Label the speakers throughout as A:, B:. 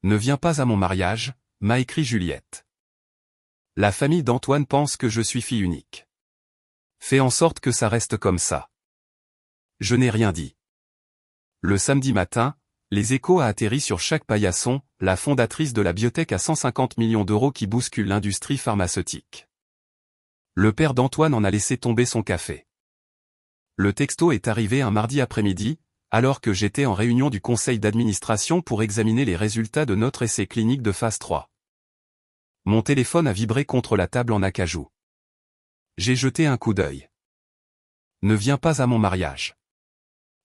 A: Ne viens pas à mon mariage, m'a écrit Juliette. La famille d'Antoine pense que je suis fille unique. Fais en sorte que ça reste comme ça. Je n'ai rien dit. Le samedi matin, Les Échos a atterri sur Jacques Paillasson, la fondatrice de la biotech à 150 millions d'euros qui bouscule l'industrie pharmaceutique. Le père d'Antoine en a laissé tomber son café. Le texto est arrivé un mardi après-midi, alors que j'étais en réunion du conseil d'administration pour examiner les résultats de notre essai clinique de phase 3. Mon téléphone a vibré contre la table en acajou. J'ai jeté un coup d'œil. Ne viens pas à mon mariage.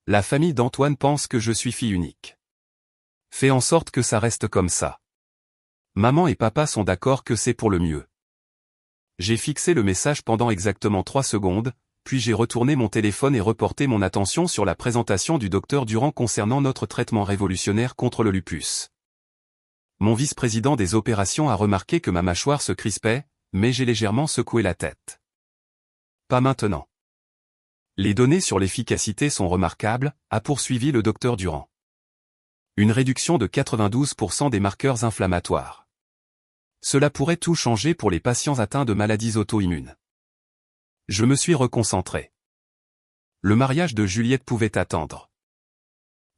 A: La famille d'Antoine pense que je suis fille unique. Fais en sorte que ça reste comme ça. Maman et papa sont d'accord que c'est pour le mieux. J'ai fixé le message pendant exactement 3 secondes, puis j'ai retourné mon téléphone et reporté mon attention sur la présentation du docteur Durand concernant notre traitement révolutionnaire contre le lupus. Mon vice-président des opérations a remarqué que ma mâchoire se crispait, mais j'ai légèrement secoué la tête. Pas maintenant. Les données sur l'efficacité sont remarquables, a poursuivi le docteur Durand. Une réduction de 92% des marqueurs inflammatoires. Cela pourrait tout changer pour les patients atteints de maladies auto-immunes. Je me suis reconcentré. Le mariage de Juliette pouvait attendre.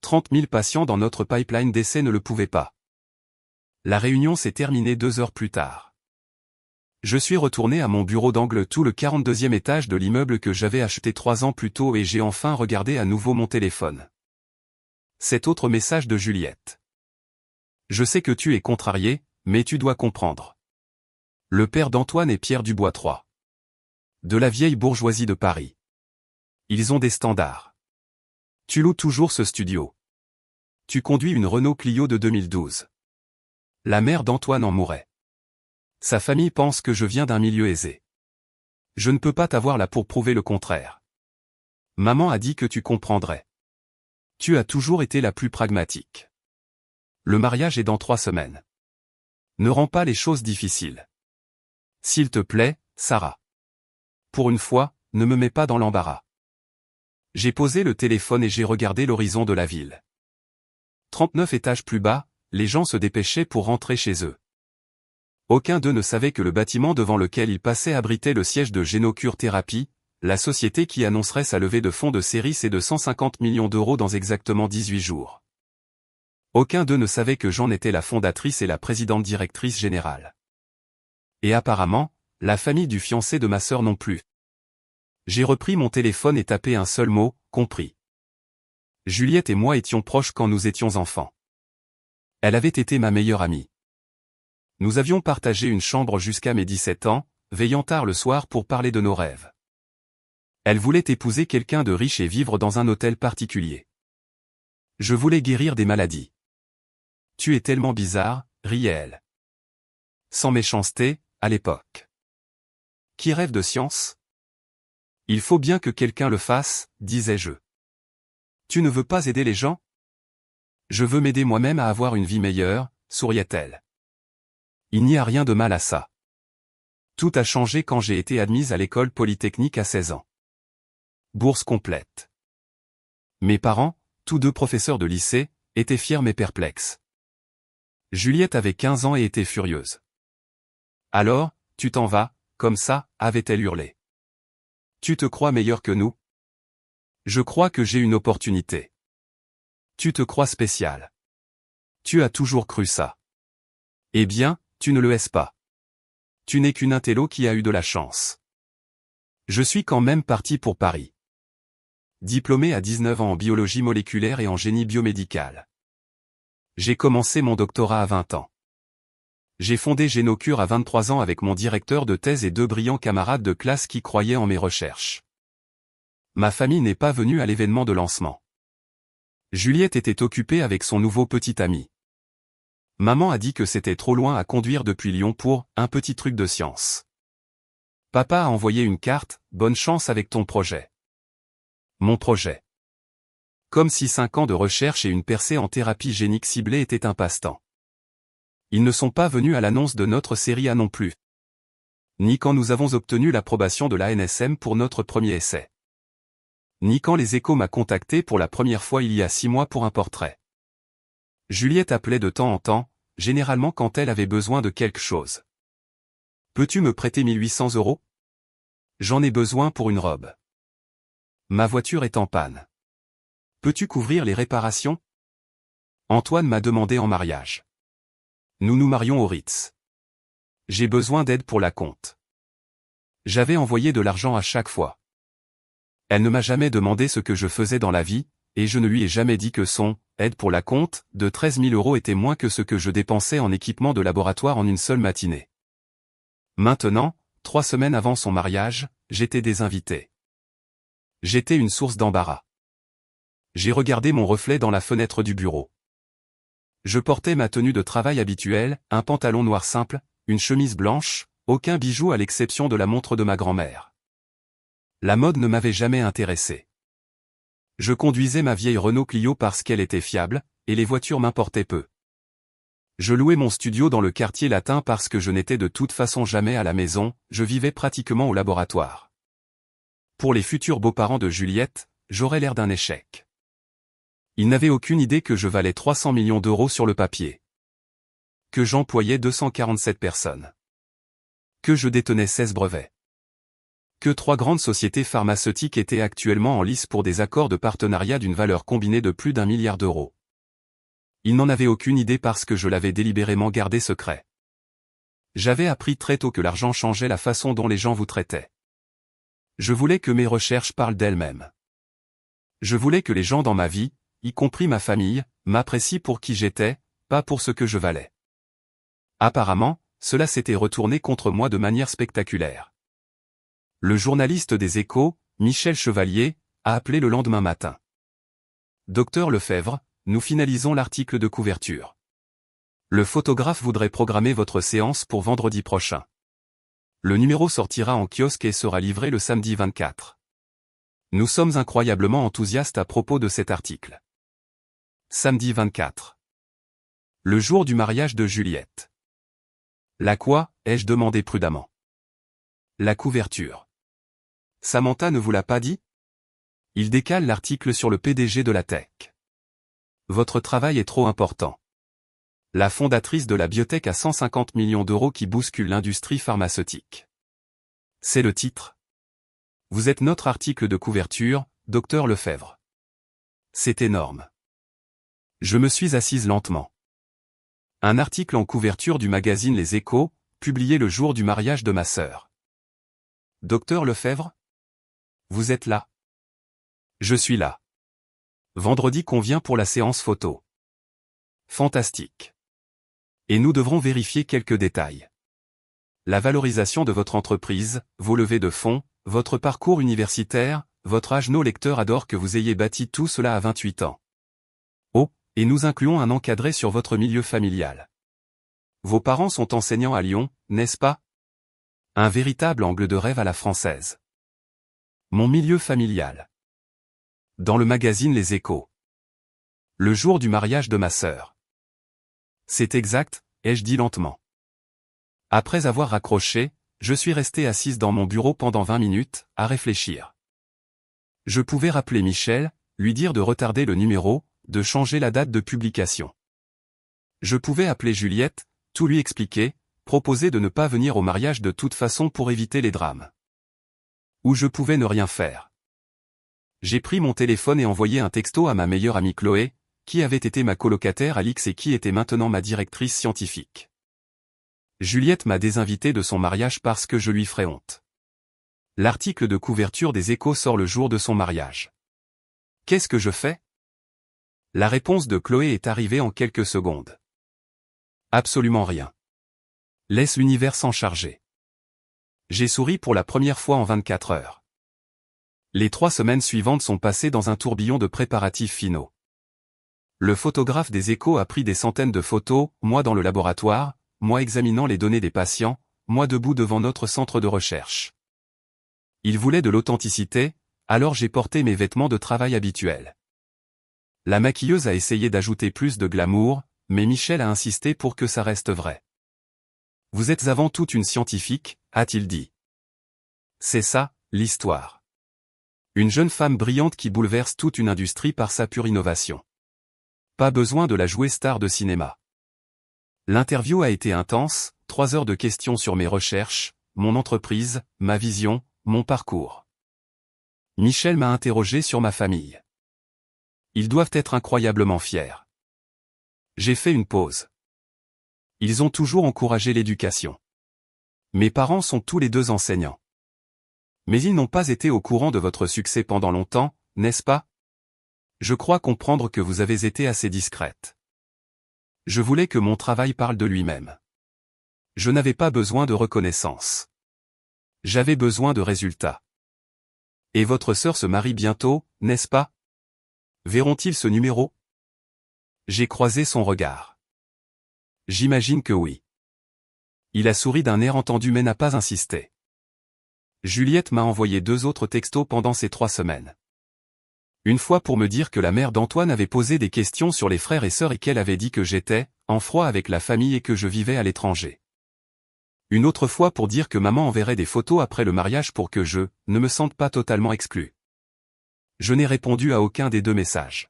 A: 30 000 patients dans notre pipeline d'essai ne le pouvaient pas. La réunion s'est terminée 2 heures plus tard. Je suis retourné à mon bureau d'angle tout le 42e étage de l'immeuble que j'avais acheté 3 ans plus tôt et j'ai enfin regardé à nouveau mon téléphone. Cet autre message de Juliette. Je sais que tu es contrarié, mais tu dois comprendre. Le père d'Antoine est Pierre Dubois III. De la vieille bourgeoisie de Paris. Ils ont des standards. Tu loues toujours ce studio. Tu conduis une Renault Clio de 2012. La mère d'Antoine en mourait. Sa famille pense que je viens d'un milieu aisé. Je ne peux pas t'avoir là pour prouver le contraire. Maman a dit que tu comprendrais. Tu as toujours été la plus pragmatique. Le mariage est dans 3 semaines. Ne rends pas les choses difficiles. S'il te plaît, Sarah. Pour une fois, ne me mets pas dans l'embarras. J'ai posé le téléphone et j'ai regardé l'horizon de la ville. 39 étages plus bas, les gens se dépêchaient pour rentrer chez eux. Aucun d'eux ne savait que le bâtiment devant lequel ils passaient abritait le siège de Génocure Thérapie, la société qui annoncerait sa levée de fonds de série C de 150 millions d'euros dans exactement 18 jours. Aucun d'eux ne savait que j'en étais la fondatrice et la présidente directrice générale. Et apparemment, la famille du fiancé de ma sœur non plus. J'ai repris mon téléphone et tapé un seul mot, compris. Juliette et moi étions proches quand nous étions enfants. Elle avait été ma meilleure amie. Nous avions partagé une chambre jusqu'à mes 17 ans, veillant tard le soir pour parler de nos rêves. Elle voulait épouser quelqu'un de riche et vivre dans un hôtel particulier. Je voulais guérir des maladies. Tu es tellement bizarre, riait elle. Sans méchanceté, à l'époque. Qui rêve de science? Il faut bien que quelqu'un le fasse, disais-je. Tu ne veux pas aider les gens? Je veux m'aider moi-même à avoir une vie meilleure, souriait-elle. Il n'y a rien de mal à ça. Tout a changé quand j'ai été admise à l'école polytechnique à 16 ans. Bourse complète. Mes parents, tous 2 professeurs de lycée, étaient fiers mais perplexes. Juliette avait 15 ans et était furieuse. Alors, tu t'en vas, comme ça, avait-elle hurlé. Tu te crois meilleur que nous? Je crois que j'ai une opportunité. Tu te crois spécial. Tu as toujours cru ça. Eh bien, tu ne le es pas. Tu n'es qu'une intello qui a eu de la chance. Je suis quand même parti pour Paris. Diplômé à 19 ans en biologie moléculaire et en génie biomédical. J'ai commencé mon doctorat à 20 ans. J'ai fondé Génocure à 23 ans avec mon directeur de thèse et 2 brillants camarades de classe qui croyaient en mes recherches. Ma famille n'est pas venue à l'événement de lancement. Juliette était occupée avec son nouveau petit ami. Maman a dit que c'était trop loin à conduire depuis Lyon pour un petit truc de science. Papa a envoyé une carte, bonne chance avec ton projet. Mon projet. Comme si 5 ans de recherche et une percée en thérapie génique ciblée étaient un passe-temps. Ils ne sont pas venus à l'annonce de notre série A non plus. Ni quand nous avons obtenu l'approbation de l'ANSM pour notre premier essai. Ni quand Les Échos m'a contacté pour la première fois il y a 6 mois pour un portrait. Juliette appelait de temps en temps, généralement quand elle avait besoin de quelque chose. Peux-tu me prêter 1800 €? J'en ai besoin pour une robe. Ma voiture est en panne. Peux-tu couvrir les réparations? Antoine m'a demandé en mariage. Nous nous marions au Ritz. J'ai besoin d'aide pour la compte. J'avais envoyé de l'argent à chaque fois. Elle ne m'a jamais demandé ce que je faisais dans la vie, et je ne lui ai jamais dit que son aide pour la compte de 13 000 € était moins que ce que je dépensais en équipement de laboratoire en une seule matinée. Maintenant, 3 semaines avant son mariage, j'étais désinvité. J'étais une source d'embarras. J'ai regardé mon reflet dans la fenêtre du bureau. Je portais ma tenue de travail habituelle, un pantalon noir simple, une chemise blanche, aucun bijou à l'exception de la montre de ma grand-mère. La mode ne m'avait jamais intéressé. Je conduisais ma vieille Renault Clio parce qu'elle était fiable, et les voitures m'importaient peu. Je louais mon studio dans le quartier latin parce que je n'étais de toute façon jamais à la maison, je vivais pratiquement au laboratoire. Pour les futurs beaux-parents de Juliette, j'aurais l'air d'un échec. Ils n'avaient aucune idée que je valais 300 millions d'euros sur le papier. Que j'employais 247 personnes. Que je détenais 16 brevets. Que 3 grandes sociétés pharmaceutiques étaient actuellement en lice pour des accords de partenariat d'une valeur combinée de plus d'1 milliard d'euros. Ils n'en avaient aucune idée parce que je l'avais délibérément gardé secret. J'avais appris très tôt que l'argent changeait la façon dont les gens vous traitaient. Je voulais que mes recherches parlent d'elles-mêmes. Je voulais que les gens dans ma vie, y compris ma famille, m'apprécient pour qui j'étais, pas pour ce que je valais. Apparemment, cela s'était retourné contre moi de manière spectaculaire. Le journaliste des Échos, Michel Chevalier, a appelé le lendemain matin. Docteur Lefebvre, nous finalisons l'article de couverture. Le photographe voudrait programmer votre séance pour vendredi prochain. Le numéro sortira en kiosque et sera livré le samedi 24. Nous sommes incroyablement enthousiastes à propos de cet article. Samedi 24. Le jour du mariage de Juliette. La quoi, ai-je demandé prudemment. La couverture. Samantha ne vous l'a pas dit? Il décale l'article sur le PDG de la tech. Votre travail est trop important. La fondatrice de la biotech à 150 millions d'euros qui bouscule l'industrie pharmaceutique. C'est le titre. Vous êtes notre article de couverture, docteur Lefebvre. C'est énorme. Je me suis assise lentement. Un article en couverture du magazine Les Échos, publié le jour du mariage de ma sœur. Docteur Lefebvre? Vous êtes là? Je suis là. Vendredi convient pour la séance photo. Fantastique. Et nous devrons vérifier quelques détails. La valorisation de votre entreprise, vos levées de fonds, votre parcours universitaire, votre âge. Nos lecteurs adorent que vous ayez bâti tout cela à 28 ans. Oh, et nous incluons un encadré sur votre milieu familial. Vos parents sont enseignants à Lyon, n'est-ce pas? Un véritable angle de rêve à la française. Mon milieu familial. Dans le magazine Les Échos. Le jour du mariage de ma sœur. C'est exact, ai-je dit lentement. Après avoir raccroché, je suis resté assise dans mon bureau pendant 20 minutes, à réfléchir. Je pouvais rappeler Michel, lui dire de retarder le numéro, de changer la date de publication. Je pouvais appeler Juliette, tout lui expliquer, proposer de ne pas venir au mariage de toute façon pour éviter les drames. Ou je pouvais ne rien faire. J'ai pris mon téléphone et envoyé un texto à ma meilleure amie Chloé, qui avait été ma colocataire à l'X et qui était maintenant ma directrice scientifique. Juliette m'a désinvité de son mariage parce que je lui ferais honte. L'article de couverture des Échos sort le jour de son mariage. Qu'est-ce que je fais? La réponse de Chloé est arrivée en quelques secondes. Absolument rien. Laisse l'univers s'en charger. J'ai souri pour la première fois en 24 heures. Les 3 semaines suivantes sont passées dans un tourbillon de préparatifs finaux. Le photographe des Échos a pris des centaines de photos, moi dans le laboratoire, moi examinant les données des patients, moi debout devant notre centre de recherche. Il voulait de l'authenticité, alors j'ai porté mes vêtements de travail habituels. La maquilleuse a essayé d'ajouter plus de glamour, mais Michel a insisté pour que ça reste vrai. Vous êtes avant tout une scientifique, a-t-il dit. C'est ça, l'histoire. Une jeune femme brillante qui bouleverse toute une industrie par sa pure innovation. Pas besoin de la jouer star de cinéma. L'interview a été intense, 3 heures de questions sur mes recherches, mon entreprise, ma vision, mon parcours. Michel m'a interrogé sur ma famille. Ils doivent être incroyablement fiers. J'ai fait une pause. Ils ont toujours encouragé l'éducation. Mes parents sont tous les deux enseignants. Mais ils n'ont pas été au courant de votre succès pendant longtemps, n'est-ce pas? Je crois comprendre que vous avez été assez discrète. Je voulais que mon travail parle de lui-même. Je n'avais pas besoin de reconnaissance. J'avais besoin de résultats. Et votre sœur se marie bientôt, n'est-ce pas? Verront-ils ce numéro? J'ai croisé son regard. J'imagine que oui. Il a souri d'un air entendu mais n'a pas insisté. Juliette m'a envoyé 2 autres textos pendant ces 3 semaines. Une fois pour me dire que la mère d'Antoine avait posé des questions sur les frères et sœurs et qu'elle avait dit que j'étais en froid avec la famille et que je vivais à l'étranger. Une autre fois pour dire que maman enverrait des photos après le mariage pour que je ne me sente pas totalement exclu. Je n'ai répondu à aucun des 2 messages.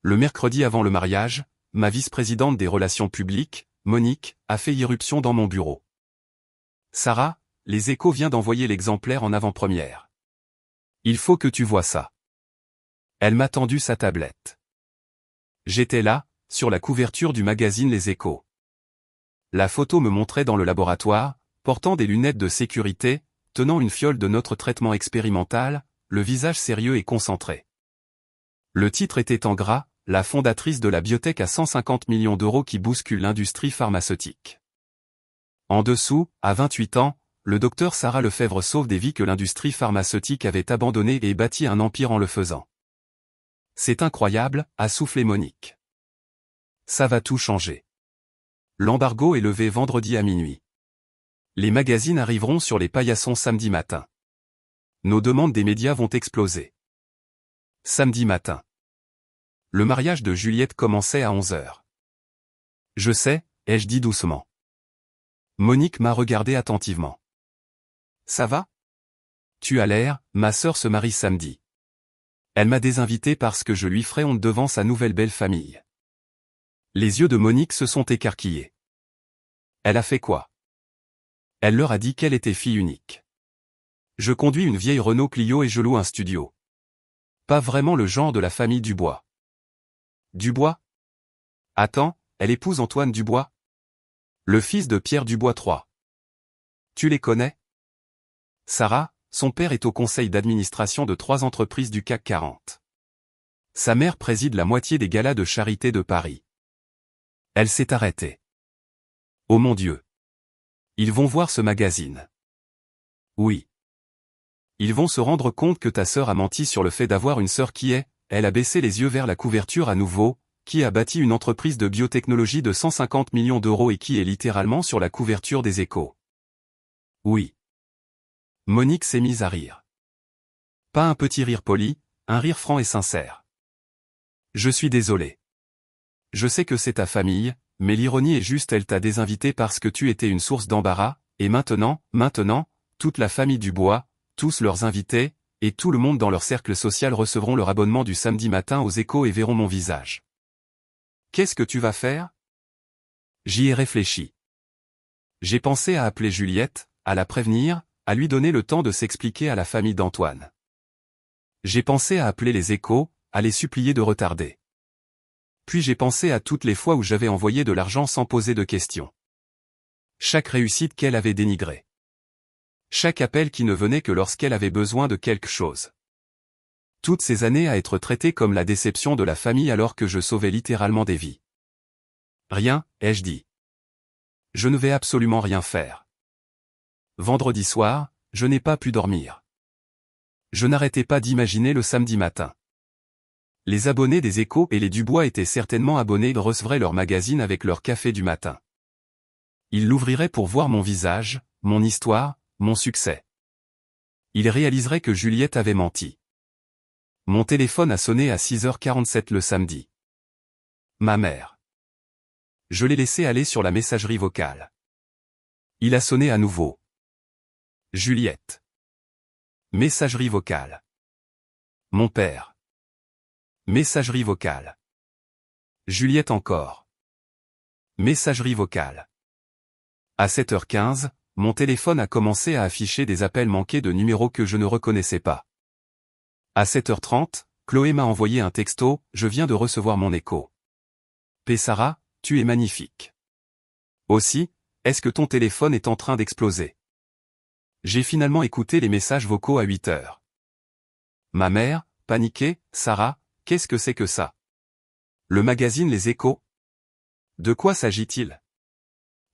A: Le mercredi avant le mariage, ma vice-présidente des relations publiques, Monique, a fait irruption dans mon bureau. Sarah, Les Échos vient d'envoyer l'exemplaire en avant-première. Il faut que tu vois ça. Elle m'a tendu sa tablette. J'étais là, sur la couverture du magazine Les Échos. La photo me montrait dans le laboratoire, portant des lunettes de sécurité, tenant une fiole de notre traitement expérimental, le visage sérieux et concentré. Le titre était en gras, la fondatrice de la biotech à 150 millions d'euros qui bouscule l'industrie pharmaceutique. En dessous, à 28 ans, le docteur Sarah Lefèvre sauve des vies que l'industrie pharmaceutique avait abandonnées et bâtit un empire en le faisant. C'est incroyable, a soufflé Monique. Ça va tout changer. L'embargo est levé vendredi à minuit. Les magazines arriveront sur les paillassons samedi matin. Nos demandes des médias vont exploser. Samedi matin. Le mariage de Juliette commençait à 11h. Je sais, ai-je dit doucement. Monique m'a regardé attentivement. Ça va? Tu as l'air, ma sœur se marie samedi. Elle m'a désinvité parce que je lui ferai honte devant sa nouvelle belle famille. Les yeux de Monique se sont écarquillés. Elle a fait quoi? Elle leur a dit qu'elle était fille unique. Je conduis une vieille Renault Clio et je loue un studio. Pas vraiment le genre de la famille Dubois. Dubois? Attends, elle épouse Antoine Dubois? Le fils de Pierre Dubois III. Tu les connais? Sarah, son père est au conseil d'administration de 3 entreprises du CAC 40. Sa mère préside la moitié des galas de charité de Paris. Elle s'est arrêtée. Oh mon Dieu! Ils vont voir ce magazine. Oui. Ils vont se rendre compte que ta sœur a menti sur le fait d'avoir une sœur qui est, elle a baissé les yeux vers la couverture à nouveau, qui a bâti une entreprise de biotechnologie de 150 millions d'euros et qui est littéralement sur la couverture des Échos. Oui. Monique s'est mise à rire. Pas un petit rire poli, un rire franc et sincère. Je suis désolé. Je sais que c'est ta famille, mais l'ironie est juste elle t'a désinvité parce que tu étais une source d'embarras, et maintenant, toute la famille Dubois, tous leurs invités, et tout le monde dans leur cercle social recevront leur abonnement du samedi matin aux Échos et verront mon visage. Qu'est-ce que tu vas faire? J'y ai réfléchi. J'ai pensé à appeler Juliette, à la prévenir, à lui donner le temps de s'expliquer à la famille d'Antoine. J'ai pensé à appeler les Échos, à les supplier de retarder. Puis j'ai pensé à toutes les fois où j'avais envoyé de l'argent sans poser de questions. Chaque réussite qu'elle avait dénigrée. Chaque appel qui ne venait que lorsqu'elle avait besoin de quelque chose. Toutes ces années à être traitée comme la déception de la famille alors que je sauvais littéralement des vies. Rien, ai-je dit. Je ne vais absolument rien faire. Vendredi soir, je n'ai pas pu dormir. Je n'arrêtais pas d'imaginer le samedi matin. Les abonnés des Échos et les Dubois étaient certainement abonnés et recevraient leur magazine avec leur café du matin. Ils l'ouvriraient pour voir mon visage, mon histoire, mon succès. Ils réaliseraient que Juliette avait menti. Mon téléphone a sonné à 6h47 le samedi. Ma mère. Je l'ai laissé aller sur la messagerie vocale. Il a sonné à nouveau. Juliette. Messagerie vocale. Mon père. Messagerie vocale. Juliette encore. Messagerie vocale. À 7h15, mon téléphone a commencé à afficher des appels manqués de numéros que je ne reconnaissais pas. À 7h30, Chloé m'a envoyé un texto, je viens de recevoir mon écho. P. Sarah, tu es magnifique. Aussi, est-ce que ton téléphone est en train d'exploser? J'ai finalement écouté les messages vocaux à 8h. Ma mère, paniquée, Sarah, qu'est-ce que c'est que ça? Le magazine Les Échos? De quoi s'agit-il?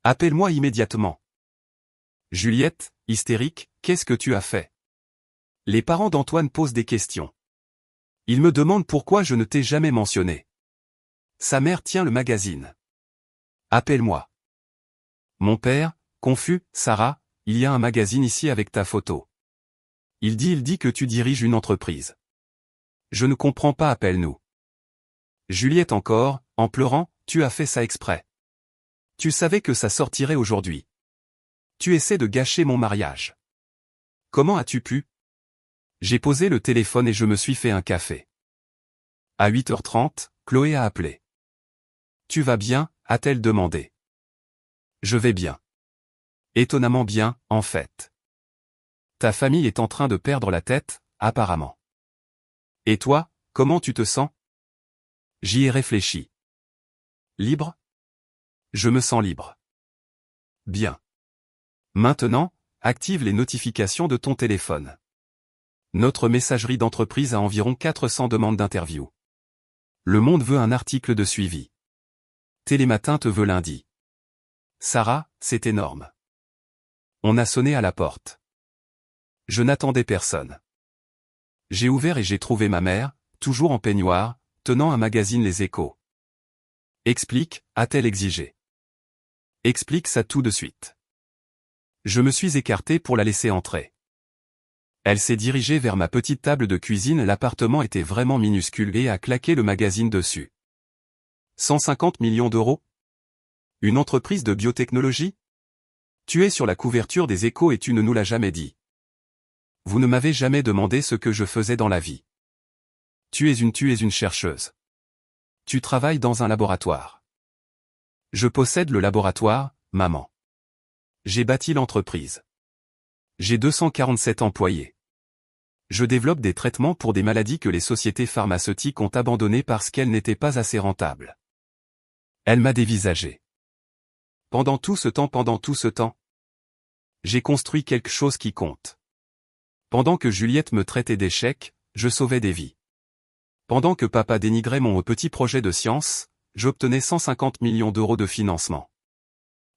A: Appelle-moi immédiatement. Juliette, hystérique, qu'est-ce que tu as fait? Les parents d'Antoine posent des questions. Ils me demandent pourquoi je ne t'ai jamais mentionné. Sa mère tient le magazine. Appelle-moi. Mon père, confus, Sarah, il y a un magazine ici avec ta photo. Il dit que tu diriges une entreprise. Je ne comprends pas, appelle-nous. Juliette encore, en pleurant, tu as fait ça exprès. Tu savais que ça sortirait aujourd'hui. Tu essaies de gâcher mon mariage. Comment as-tu pu? J'ai posé le téléphone et je me suis fait un café. À 8h30, Chloé a appelé. Tu vas bien, a-t-elle demandé. Je vais bien. Étonnamment bien, en fait. Ta famille est en train de perdre la tête, apparemment. Et toi, comment tu te sens? J'y ai réfléchi. Libre? Je me sens libre. Bien. Maintenant, active les notifications de ton téléphone. Notre messagerie d'entreprise a environ 400 demandes d'interview. Le Monde veut un article de suivi. Télématin te veut lundi. Sarah, c'est énorme. On a sonné à la porte. Je n'attendais personne. J'ai ouvert et j'ai trouvé ma mère, toujours en peignoir, tenant un magazine Les Échos. Explique, a-t-elle exigé. Explique ça tout de suite. Je me suis écarté pour la laisser entrer. Elle s'est dirigée vers ma petite table de cuisine, l'appartement était vraiment minuscule et a claqué le magazine dessus. 150 millions d'euros? Une entreprise de biotechnologie? Tu es sur la couverture des Échos et tu ne nous l'as jamais dit. Vous ne m'avez jamais demandé ce que je faisais dans la vie. Tu es une chercheuse. Tu travailles dans un laboratoire. Je possède le laboratoire, maman. J'ai bâti l'entreprise. J'ai 247 employés. Je développe des traitements pour des maladies que les sociétés pharmaceutiques ont abandonnées parce qu'elles n'étaient pas assez rentables. Elle m'a dévisagé. Pendant tout ce temps, j'ai construit quelque chose qui compte. Pendant que Juliette me traitait d'échec, je sauvais des vies. Pendant que papa dénigrait mon petit projet de science, j'obtenais 150 millions d'euros de financement.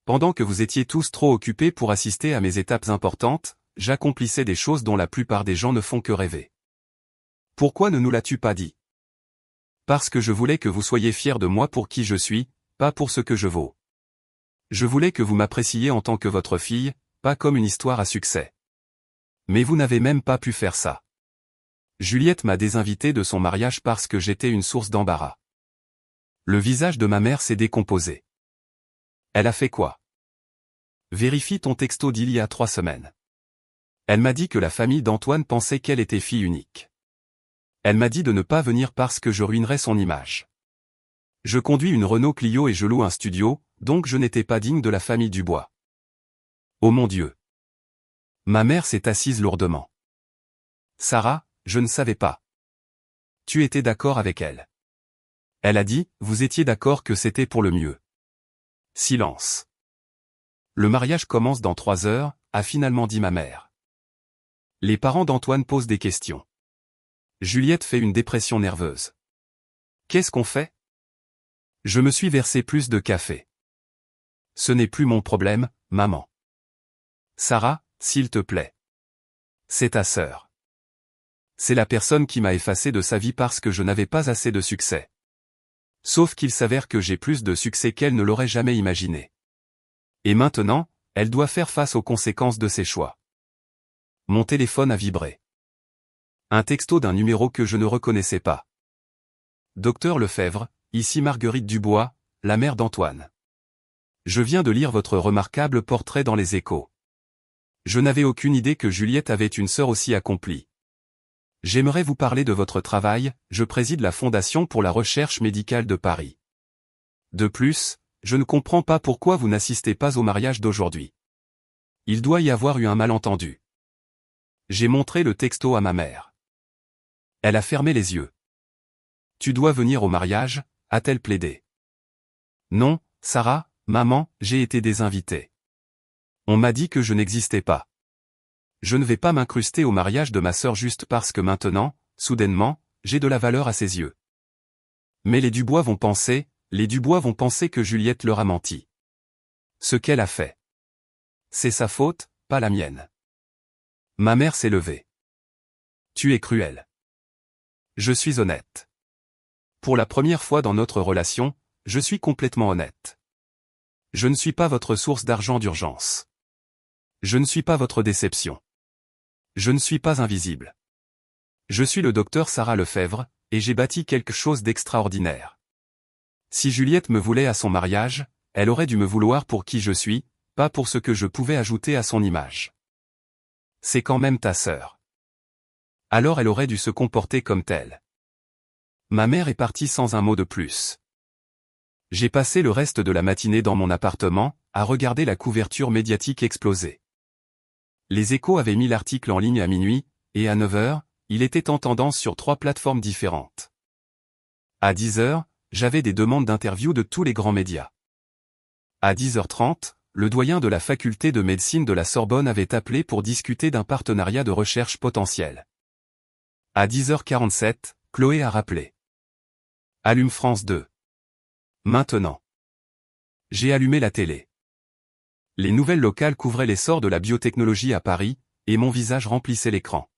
A: Pendant que vous étiez tous trop occupés pour assister à mes étapes importantes, j'accomplissais des choses dont la plupart des gens ne font que rêver. Pourquoi ne nous l'as-tu pas dit? Parce que je voulais que vous soyez fiers de moi pour qui je suis, pas pour ce que je vaux. Je voulais que vous m'appréciiez en tant que votre fille, pas comme une histoire à succès. Mais vous n'avez même pas pu faire ça. Juliette m'a désinvité de son mariage parce que j'étais une source d'embarras. Le visage de ma mère s'est décomposé. Elle a fait quoi? Vérifie ton texto d'il y a 3 semaines. Elle m'a dit que la famille d'Antoine pensait qu'elle était fille unique. Elle m'a dit de ne pas venir parce que je ruinerais son image. Je conduis une Renault Clio et je loue un studio, donc je n'étais pas digne de la famille Dubois. Oh mon Dieu! Ma mère s'est assise lourdement. Sarah, je ne savais pas. Tu étais d'accord avec elle. Elle a dit, vous étiez d'accord que c'était pour le mieux. Silence. Le mariage commence dans 3 heures, a finalement dit ma mère. Les parents d'Antoine posent des questions. Juliette fait une dépression nerveuse. Qu'est-ce qu'on fait? Je me suis versé plus de café. Ce n'est plus mon problème, maman. Sarah, s'il te plaît. C'est ta sœur. C'est la personne qui m'a effacé de sa vie parce que je n'avais pas assez de succès. Sauf qu'il s'avère que j'ai plus de succès qu'elle ne l'aurait jamais imaginé. Et maintenant, elle doit faire face aux conséquences de ses choix. Mon téléphone a vibré. Un texto d'un numéro que je ne reconnaissais pas. Docteur Lefebvre, ici Marguerite Dubois, la mère d'Antoine. Je viens de lire votre remarquable portrait dans les Échos. Je n'avais aucune idée que Juliette avait une sœur aussi accomplie. J'aimerais vous parler de votre travail, je préside la Fondation pour la recherche médicale de Paris. De plus, je ne comprends pas pourquoi vous n'assistez pas au mariage d'aujourd'hui. Il doit y avoir eu un malentendu. J'ai montré le texto à ma mère. Elle a fermé les yeux. Tu dois venir au mariage, a-t-elle plaidé. Non, Sarah, maman, j'ai été désinvitée. On m'a dit que je n'existais pas. Je ne vais pas m'incruster au mariage de ma sœur juste parce que maintenant, soudainement, j'ai de la valeur à ses yeux. Mais les Dubois vont penser que Juliette leur a menti. Ce qu'elle a fait. C'est sa faute, pas la mienne. Ma mère s'est levée. Tu es cruel. Je suis honnête. Pour la première fois dans notre relation, je suis complètement honnête. Je ne suis pas votre source d'argent d'urgence. Je ne suis pas votre déception. Je ne suis pas invisible. Je suis le docteur Sarah Lefebvre, et j'ai bâti quelque chose d'extraordinaire. Si Juliette me voulait à son mariage, elle aurait dû me vouloir pour qui je suis, pas pour ce que je pouvais ajouter à son image. C'est quand même ta sœur. Alors elle aurait dû se comporter comme telle. Ma mère est partie sans un mot de plus. J'ai passé le reste de la matinée dans mon appartement, à regarder la couverture médiatique exploser. Les Échos avaient mis l'article en ligne à minuit, et à 9h, il était en tendance sur 3 plateformes différentes. À 10h, j'avais des demandes d'interview de tous les grands médias. À 10h30, le doyen de la faculté de médecine de la Sorbonne avait appelé pour discuter d'un partenariat de recherche potentiel. À 10h47, Chloé a rappelé. Allume France 2. Maintenant. J'ai allumé la télé. Les nouvelles locales couvraient l'essor de la biotechnologie à Paris, et mon visage remplissait l'écran.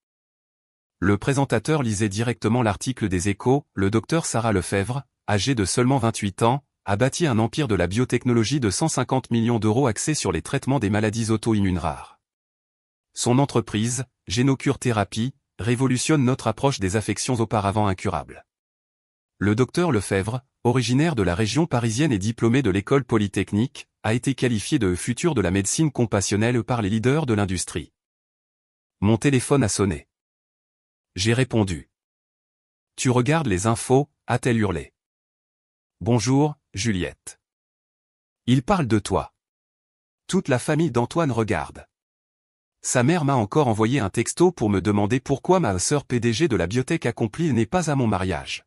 A: Le présentateur lisait directement l'article des Échos. Le docteur Sarah Lefebvre, âgée de seulement 28 ans, a bâti un empire de la biotechnologie de 150 millions d'euros axé sur les traitements des maladies auto-immunes rares. Son entreprise, Génocure Thérapie, révolutionne notre approche des affections auparavant incurables. Le docteur Lefebvre, originaire de la région parisienne et diplômé de l'école polytechnique, a été qualifié de futur de la médecine compassionnelle par les leaders de l'industrie. Mon téléphone a sonné. J'ai répondu. Tu regardes les infos, a-t-elle hurlé. Bonjour, Juliette. Il parle de toi. Toute la famille d'Antoine regarde. Sa mère m'a encore envoyé un texto pour me demander pourquoi ma sœur PDG de la biotech accomplie n'est pas à mon mariage.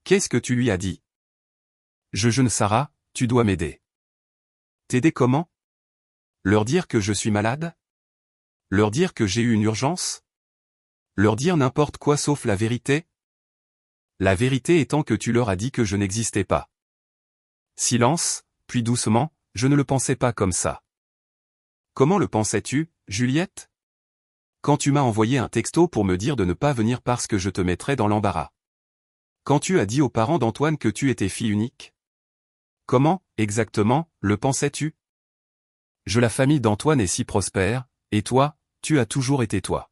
A: Qu'est-ce que tu lui as dit? Jeune Sarah, tu dois m'aider. T'aider comment? Leur dire que je suis malade? Leur dire que j'ai eu une urgence? Leur dire n'importe quoi sauf la vérité? La vérité étant que tu leur as dit que je n'existais pas. Silence, puis doucement, je ne le pensais pas comme ça. Comment le pensais-tu, Juliette? Quand tu m'as envoyé un texto pour me dire de ne pas venir parce que je te mettrais dans l'embarras. Quand tu as dit aux parents d'Antoine que tu étais fille unique. Comment, exactement, le pensais-tu? La famille d'Antoine est si prospère, et toi, tu as toujours été toi.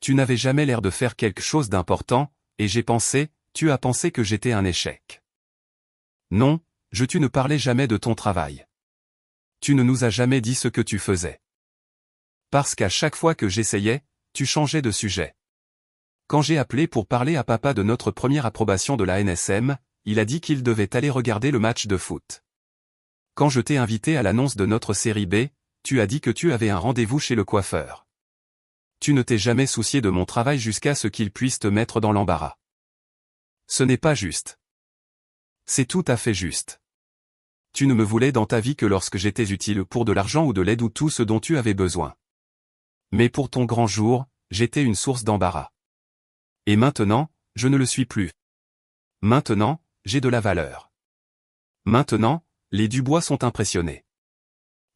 A: Tu n'avais jamais l'air de faire quelque chose d'important, et tu as pensé que j'étais un échec. Non, tu ne parlais jamais de ton travail. Tu ne nous as jamais dit ce que tu faisais. Parce qu'à chaque fois que j'essayais, tu changeais de sujet. Quand j'ai appelé pour parler à papa de notre première approbation de la NSM, il a dit qu'il devait aller regarder le match de foot. Quand je t'ai invité à l'annonce de notre série B, tu as dit que tu avais un rendez-vous chez le coiffeur. Tu ne t'es jamais soucié de mon travail jusqu'à ce qu'il puisse te mettre dans l'embarras. Ce n'est pas juste. C'est tout à fait juste. Tu ne me voulais dans ta vie que lorsque j'étais utile pour de l'argent ou de l'aide ou tout ce dont tu avais besoin. Mais pour ton grand jour, j'étais une source d'embarras. Et maintenant, je ne le suis plus. Maintenant, j'ai de la valeur. Maintenant, les Dubois sont impressionnés.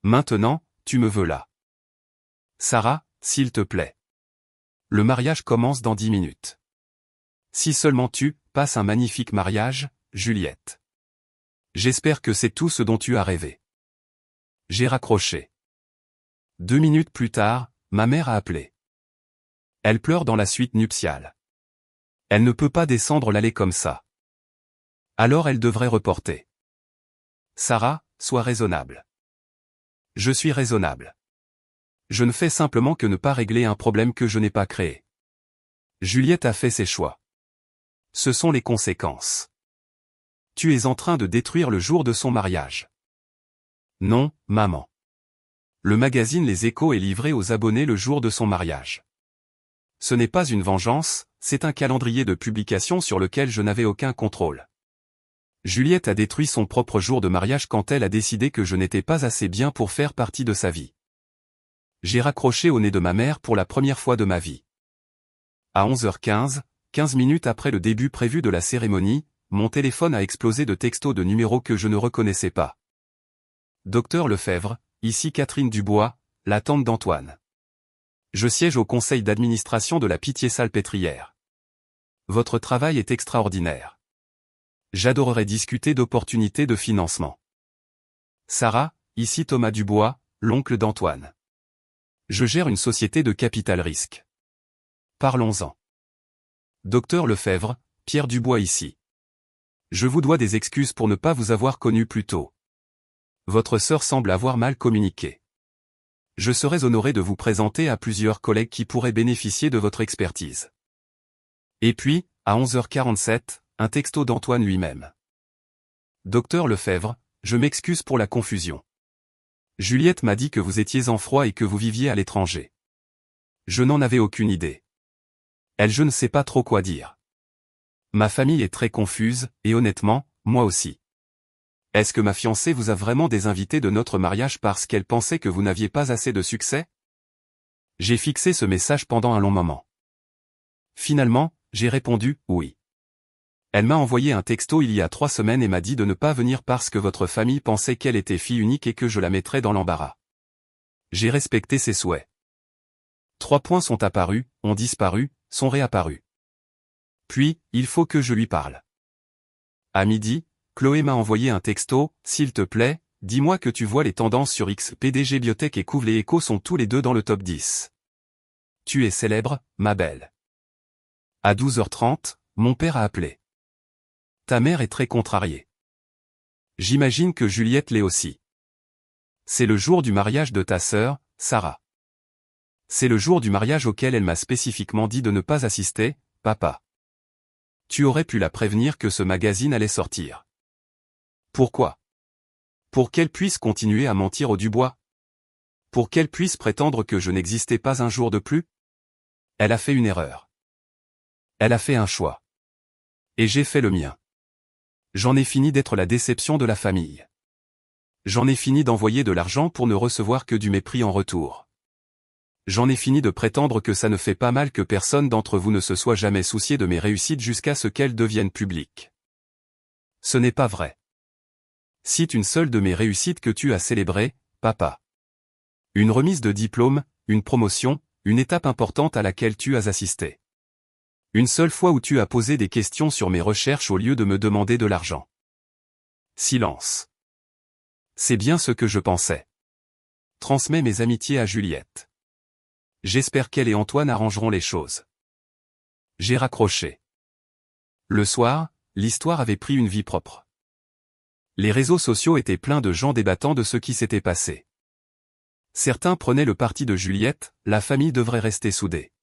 A: Maintenant, tu me veux là. Sarah, s'il te plaît. Le mariage commence dans 10 minutes. Si seulement tu passes un magnifique mariage, Juliette. J'espère que c'est tout ce dont tu as rêvé. J'ai raccroché. 2 minutes plus tard, ma mère a appelé. Elle pleure dans la suite nuptiale. Elle ne peut pas descendre l'allée comme ça. Alors elle devrait reporter. Sarah, sois raisonnable. Je suis raisonnable. Je ne fais simplement que ne pas régler un problème que je n'ai pas créé. Juliette a fait ses choix. Ce sont les conséquences. Tu es en train de détruire le jour de son mariage. Non, maman. Le magazine Les Échos est livré aux abonnés le jour de son mariage. Ce n'est pas une vengeance, c'est un calendrier de publication sur lequel je n'avais aucun contrôle. Juliette a détruit son propre jour de mariage quand elle a décidé que je n'étais pas assez bien pour faire partie de sa vie. J'ai raccroché au nez de ma mère pour la première fois de ma vie. À 11h15, 15 minutes après le début prévu de la cérémonie, mon téléphone a explosé de textos de numéros que je ne reconnaissais pas. Docteur Lefebvre, ici Catherine Dubois, la tante d'Antoine. Je siège au conseil d'administration de la Pitié-Salpêtrière. Votre travail est extraordinaire. J'adorerais discuter d'opportunités de financement. Sarah, ici Thomas Dubois, l'oncle d'Antoine. Je gère une société de capital risque. Parlons-en. Docteur Lefebvre, Pierre Dubois ici. Je vous dois des excuses pour ne pas vous avoir connu plus tôt. Votre sœur semble avoir mal communiqué. Je serais honoré de vous présenter à plusieurs collègues qui pourraient bénéficier de votre expertise. Et puis, à 11h47, un texto d'Antoine lui-même. Docteur Lefebvre, je m'excuse pour la confusion. Juliette m'a dit que vous étiez en froid et que vous viviez à l'étranger. Je n'en avais aucune idée. Elle, je ne sais pas trop quoi dire. Ma famille est très confuse, et honnêtement, moi aussi. Est-ce que ma fiancée vous a vraiment désinvité de notre mariage parce qu'elle pensait que vous n'aviez pas assez de succès? J'ai fixé ce message pendant un long moment. Finalement, j'ai répondu « oui ». Elle m'a envoyé un texto il y a 3 semaines et m'a dit de ne pas venir parce que votre famille pensait qu'elle était fille unique et que je la mettrais dans l'embarras. J'ai respecté ses souhaits. 3 points sont apparus, ont disparu, sont réapparus. Puis, il faut que je lui parle. À midi, Chloé m'a envoyé un texto, « S'il te plaît, dis-moi que tu vois les tendances sur X. PDG Biotech et Couve les Échos sont tous les deux dans le top 10. Tu es célèbre, ma belle. » À 12h30, mon père a appelé. Ta mère est très contrariée. J'imagine que Juliette l'est aussi. C'est le jour du mariage de ta sœur, Sarah. C'est le jour du mariage auquel elle m'a spécifiquement dit de ne pas assister, papa. Tu aurais pu la prévenir que ce magazine allait sortir. Pourquoi? Pour qu'elle puisse continuer à mentir aux Dubois? Pour qu'elle puisse prétendre que je n'existais pas un jour de plus? Elle a fait une erreur. Elle a fait un choix. Et j'ai fait le mien. J'en ai fini d'être la déception de la famille. J'en ai fini d'envoyer de l'argent pour ne recevoir que du mépris en retour. J'en ai fini de prétendre que ça ne fait pas mal que personne d'entre vous ne se soit jamais soucié de mes réussites jusqu'à ce qu'elles deviennent publiques. Ce n'est pas vrai. Cite une seule de mes réussites que tu as célébrées, papa. Une remise de diplôme, une promotion, une étape importante à laquelle tu as assisté. Une seule fois où tu as posé des questions sur mes recherches au lieu de me demander de l'argent. Silence. C'est bien ce que je pensais. Transmets mes amitiés à Juliette. J'espère qu'elle et Antoine arrangeront les choses. J'ai raccroché. Le soir, l'histoire avait pris une vie propre. Les réseaux sociaux étaient pleins de gens débattant de ce qui s'était passé. Certains prenaient le parti de Juliette, la famille devrait rester soudée.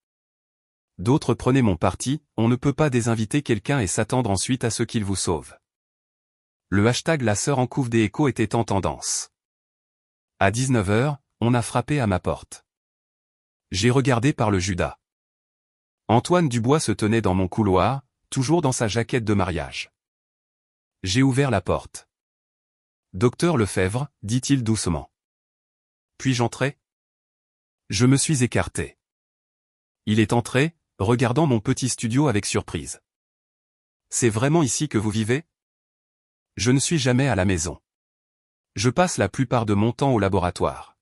A: D'autres prenaient mon parti, on ne peut pas désinviter quelqu'un et s'attendre ensuite à ce qu'il vous sauve. Le hashtag la sœur en couve des Échos était en tendance. À 19h, on a frappé à ma porte. J'ai regardé par le Judas. Antoine Dubois se tenait dans mon couloir, toujours dans sa jaquette de mariage. J'ai ouvert la porte. Docteur Lefebvre, dit-il doucement. Puis-je entrer? Je me suis écarté. Il est entré, regardant mon petit studio avec surprise. C'est vraiment ici que vous vivez? Je ne suis jamais à la maison. Je passe la plupart de mon temps au laboratoire.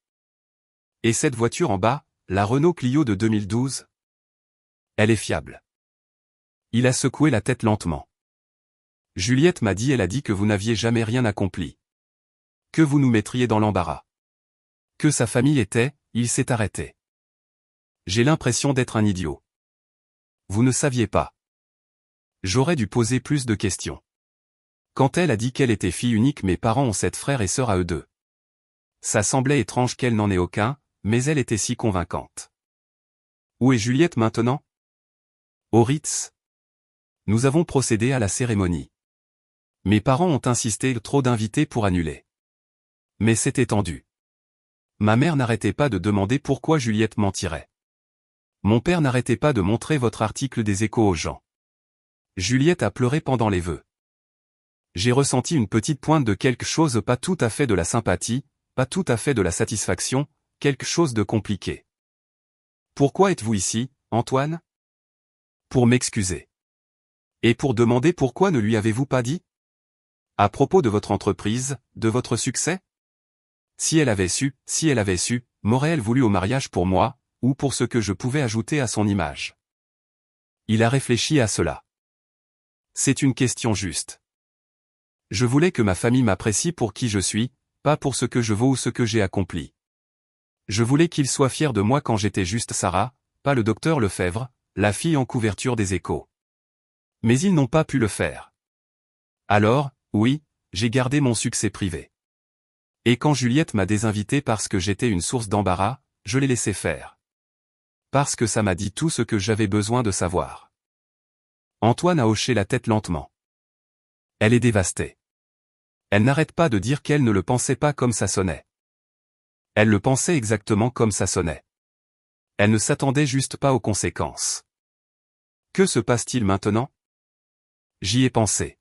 A: Et cette voiture en bas, la Renault Clio de 2012? Elle est fiable. Il a secoué la tête lentement. Juliette m'a dit, elle a dit que vous n'aviez jamais rien accompli. Que vous nous mettriez dans l'embarras. Que sa famille était, il s'est arrêté. J'ai l'impression d'être un idiot. Vous ne saviez pas. J'aurais dû poser plus de questions. Quand elle a dit qu'elle était fille unique, mes parents ont 7 frères et sœurs à eux deux. Ça semblait étrange qu'elle n'en ait aucun, mais elle était si convaincante. Où est Juliette maintenant? Au Ritz. Nous avons procédé à la cérémonie. Mes parents ont insisté, trop d'invités pour annuler. Mais c'était tendu. Ma mère n'arrêtait pas de demander pourquoi Juliette mentirait. Mon père n'arrêtait pas de montrer votre article des Échos aux gens. Juliette a pleuré pendant les vœux. J'ai ressenti une petite pointe de quelque chose, pas tout à fait de la sympathie, pas tout à fait de la satisfaction, quelque chose de compliqué. Pourquoi êtes-vous ici, Antoine? Pour m'excuser. Et pour demander pourquoi ne lui avez-vous pas dit? À propos de votre entreprise, de votre succès? Si elle avait su, m'aurait-elle voulu au mariage pour moi, ou pour ce que je pouvais ajouter à son image? Il a réfléchi à cela. C'est une question juste. Je voulais que ma famille m'apprécie pour qui je suis, pas pour ce que je vaux ou ce que j'ai accompli. Je voulais qu'ils soient fiers de moi quand j'étais juste Sarah, pas le docteur Lefebvre, la fille en couverture des Échos. Mais ils n'ont pas pu le faire. Alors, oui, j'ai gardé mon succès privé. Et quand Juliette m'a désinvité parce que j'étais une source d'embarras, je l'ai laissé faire. Parce que ça m'a dit tout ce que j'avais besoin de savoir. Antoine a hoché la tête lentement. Elle est dévastée. Elle n'arrête pas de dire qu'elle ne le pensait pas comme ça sonnait. Elle le pensait exactement comme ça sonnait. Elle ne s'attendait juste pas aux conséquences. Que se passe-t-il maintenant? J'y ai pensé.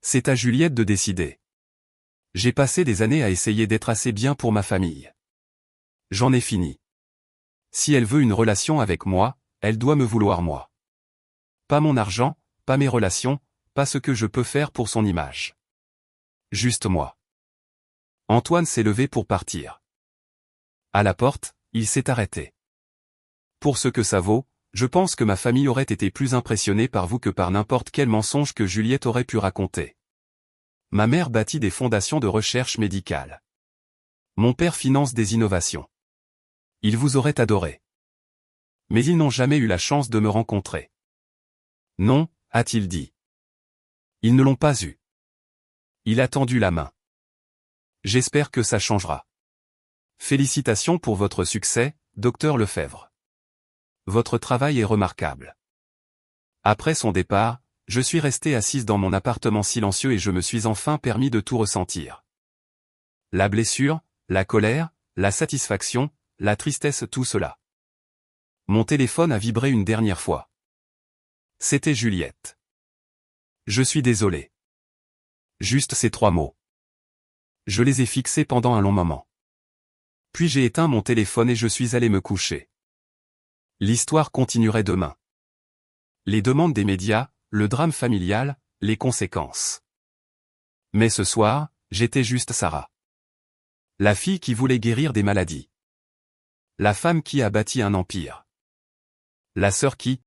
A: C'est à Juliette de décider. J'ai passé des années à essayer d'être assez bien pour ma famille. J'en ai fini. Si elle veut une relation avec moi, elle doit me vouloir moi. Pas mon argent, pas mes relations, pas ce que je peux faire pour son image. Juste moi. Antoine s'est levé pour partir. À la porte, il s'est arrêté. Pour ce que ça vaut, je pense que ma famille aurait été plus impressionnée par vous que par n'importe quel mensonge que Juliette aurait pu raconter. Ma mère bâtit des fondations de recherche médicale. Mon père finance des innovations. Ils vous auraient adoré. Mais ils n'ont jamais eu la chance de me rencontrer. Non, a-t-il dit. Ils ne l'ont pas eu. Il a tendu la main. J'espère que ça changera. Félicitations pour votre succès, docteur Lefebvre. Votre travail est remarquable. Après son départ, je suis restée assise dans mon appartement silencieux et je me suis enfin permis de tout ressentir. La blessure, la colère, la satisfaction, la tristesse, tout cela. Mon téléphone a vibré une dernière fois. C'était Juliette. Je suis désolé. Juste ces 3 mots. Je les ai fixés pendant un long moment. Puis j'ai éteint mon téléphone et je suis allé me coucher. L'histoire continuerait demain. Les demandes des médias, le drame familial, les conséquences. Mais ce soir, j'étais juste Sarah. La fille qui voulait guérir des maladies. La femme qui a bâti un empire. La sœur qui,